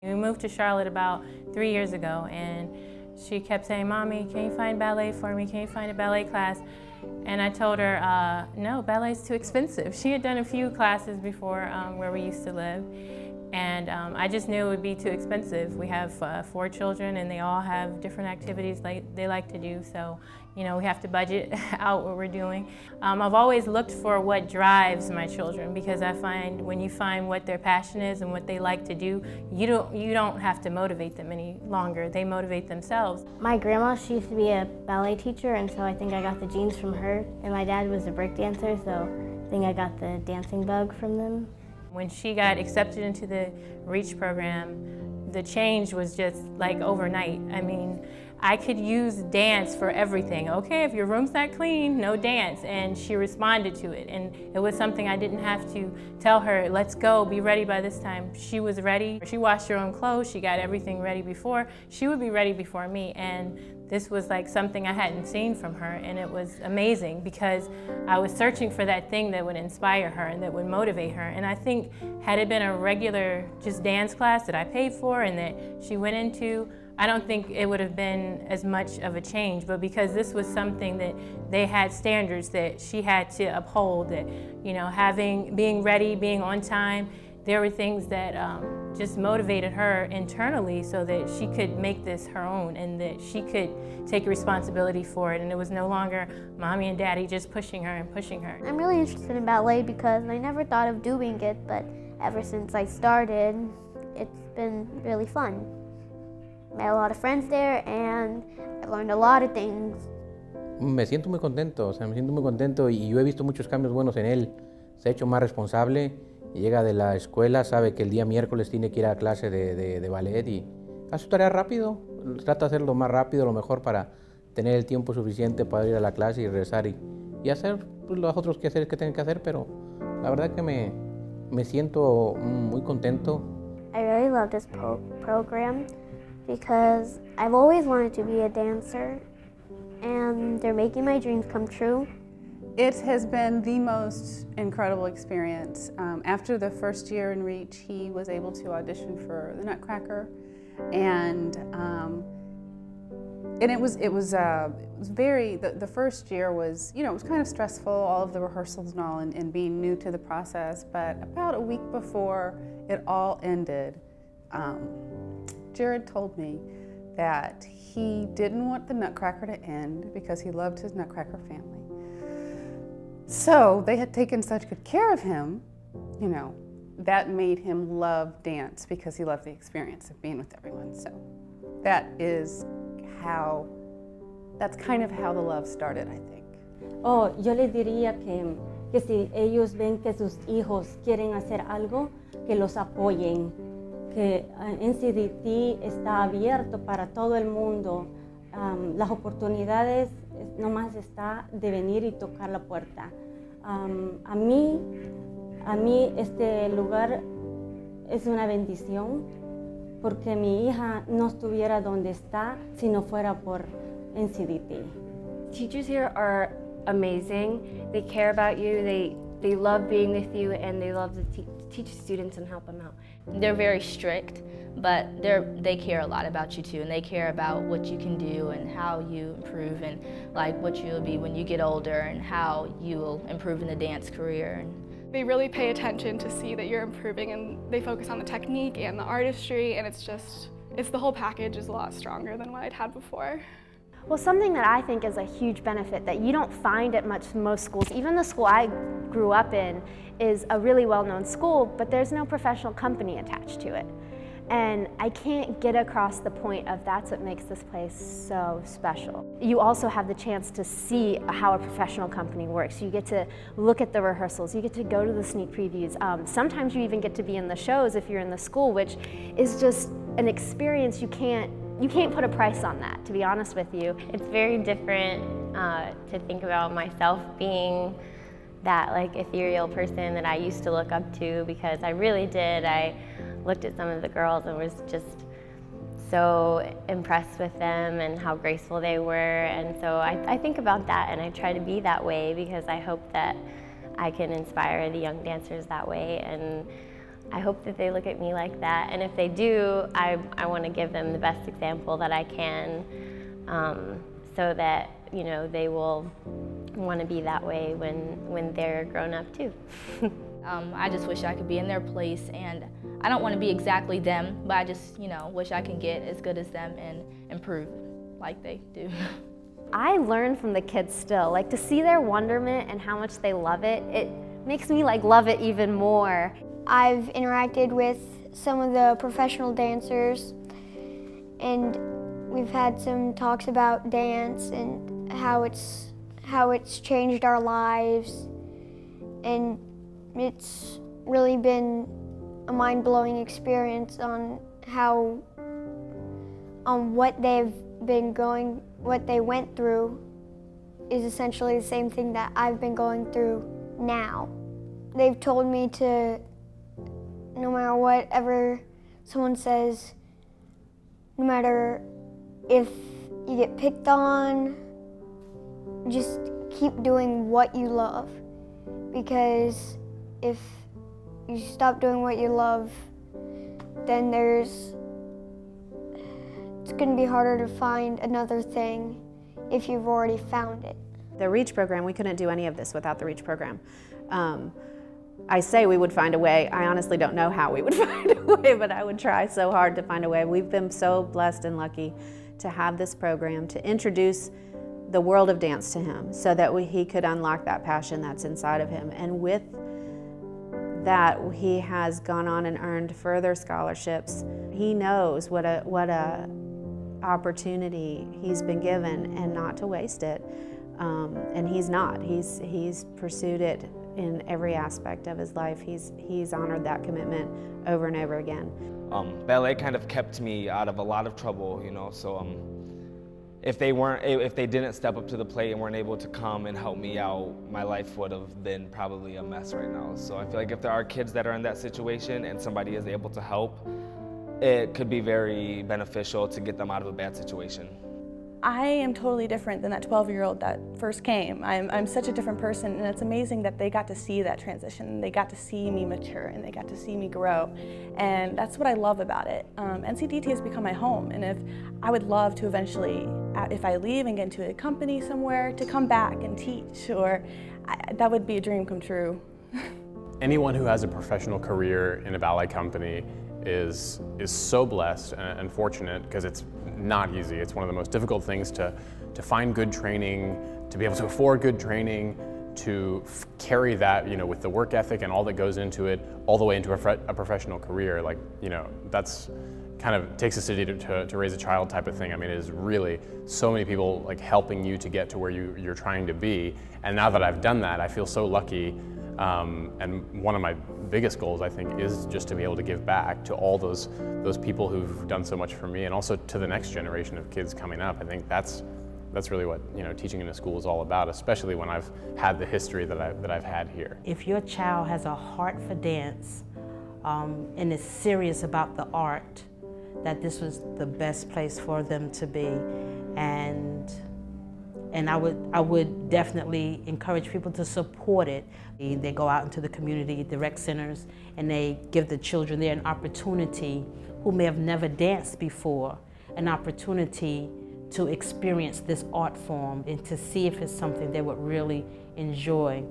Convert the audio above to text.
We moved to Charlotte about 3 years ago, and she kept saying, "Mommy, can you find ballet for me? Can you find a ballet class?" And I told her, no, ballet's too expensive. She had done a few classes before where we used to live, and I just knew it would be too expensive. We have 4 children, and they all have different activities they like to do, so we have to budget out what we're doing. I've always looked for what drives my children, because I find when you find what their passion is and what they like to do, you don't have to motivate them any longer. They motivate themselves. My grandma, she used to be a ballet teacher, and so I think I got the genes from her. And my dad was a break dancer, so I think I got the dancing bug from them. When she got accepted into the REACH program, the change was just like overnight. I mean, I could use dance for everything. Okay, if your room's not clean, no dance. And she responded to it. And it was something I didn't have to tell her, let's go, be ready by this time. She was ready. She washed her own clothes. She got everything ready before. She would be ready before me. And this was like something I hadn't seen from her. And it was amazing, because I was searching for that thing that would inspire her and that would motivate her. And I think had it been a regular just dance class that I paid for and that she went into, I don't think it would have been as much of a change, but because this was something that they had standards that she had to uphold, that, being ready, being on time, there were things that just motivated her internally so that she could make this her own and that she could take responsibility for it. And it was no longer mommy and daddy just pushing her and pushing her. I'm really interested in ballet because I never thought of doing it, but ever since I started, it's been really fun. I met a lot of friends there, and I learned a lot of things. Me siento muy contento, me siento muy contento, y yo he visto muchos cambios buenos en él. Se ha hecho más responsable, llega de la escuela, sabe que el día miércoles tiene que ir a clase de ballet y hace su tarea rápido, trata de hacerlo más rápido, lo mejor para tener el tiempo suficiente para ir a la clase y regresar y hacer los otros quehaceres que tenga que hacer, pero la verdad que me siento muy contento. I really love this program, because I've always wanted to be a dancer, and they're making my dreams come true. It has been the most incredible experience. After the first year in REACH, he was able to audition for the Nutcracker, and it was very, the first year was, it was kind of stressful, all of the rehearsals and all, and being new to the process, but about a week before it all ended, Jared told me that he didn't want the Nutcracker to end because he loved his Nutcracker family. So they had taken such good care of him, that made him love dance because he loved the experience of being with everyone. So that's kind of how the love started, I think. Oh, yo les diría que si ellos ven que sus hijos quieren hacer algo, que los apoyen. Que NCDT está abierto para todo el mundo. Las oportunidades nomás está de venir y tocar la puerta. A mí este lugar es una bendición, porque mi hija no estuviera donde está si no fuera por NCDT. Teachers here are amazing. They care about you. They love being with you, and they love to teach students and help them out. They're very strict, but they care a lot about you too, and they care about what you can do and how you improve, and like what you'll be when you get older and how you will improve in the dance career. They really pay attention to see that you're improving, and they focus on the technique and the artistry, and it's the whole package is a lot stronger than what I'd had before. Well, something that I think is a huge benefit that you don't find at most schools, even the school I grew up in is a really well-known school, but there's no professional company attached to it. And I can't get across the point of that's what makes this place so special. You also have the chance to see how a professional company works. You get to look at the rehearsals, you get to go to the sneak previews. Sometimes you even get to be in the shows if you're in the school, which is just an experience you can't put a price on that, to be honest with you. It's very different to think about myself being that ethereal person that I used to look up to, because I really did. I looked at some of the girls and was just so impressed with them and how graceful they were, and so I think about that and I try to be that way, because I hope that I can inspire the young dancers that way, and I hope that they look at me like that, and if they do, I want to give them the best example that I can, so that, you know, they will want to be that way when they're grown up too. I just wish I could be in their place, and I don't want to be exactly them, but I just, you know, wish I can get as good as them and improve like they do. I learn from the kids still, like to see their wonderment and how much they love it, it makes me like love it even more. I've interacted with some of the professional dancers, and we've had some talks about dance and how it's changed our lives, and it's really been a mind-blowing experience on what they went through is essentially the same thing that I've been going through now. They've told me to, no matter whatever someone says, no matter if you get picked on, just keep doing what you love. Because if you stop doing what you love, then it's going to be harder to find another thing if you've already found it. The REACH program, we couldn't do any of this without the REACH program. I say we would find a way. I honestly don't know how we would find a way, but I would try so hard to find a way. We've been so blessed and lucky to have this program, to introduce the world of dance to him so that he could unlock that passion that's inside of him. And with that, he has gone on and earned further scholarships. He knows what a opportunity he's been given, and not to waste it. And he's not. He's pursued it in every aspect of his life. He's honored that commitment over and over again. Ballet kind of kept me out of a lot of trouble, you know, so if they didn't step up to the plate and weren't able to come and help me out, my life would have been probably a mess right now. So I feel like if there are kids that are in that situation and somebody is able to help, it could be very beneficial to get them out of a bad situation. I am totally different than that 12-year-old that first came. I'm such a different person, and it's amazing that they got to see that transition. They got to see me mature, and they got to see me grow, and that's what I love about it. NCDT has become my home, and if I would love to eventually, if I leave and get into a company somewhere, to come back and teach, or that would be a dream come true. Anyone who has a professional career in a ballet company is so blessed and fortunate, because it's not easy. It's one of the most difficult things to find good training, to be able to afford good training, to carry that, you know, with the work ethic and all that goes into it, all the way into a professional career. Like, you know, that's kind of takes a city to raise a child type of thing. I mean, it is really so many people like helping you to get to where you're trying to be. And now that I've done that, I feel so lucky. And one of my biggest goals, I think, is just to be able to give back to all those people who've done so much for me, and also to the next generation of kids coming up. I think that's really what, you know, teaching in a school is all about, especially when I've had the history that I've had here. If your child has a heart for dance and is serious about the art, that this was the best place for them to be. And I would definitely encourage people to support it. They go out into the community, the rec centers, and they give the children there an opportunity who may have never danced before, an opportunity to experience this art form and to see if it's something they would really enjoy.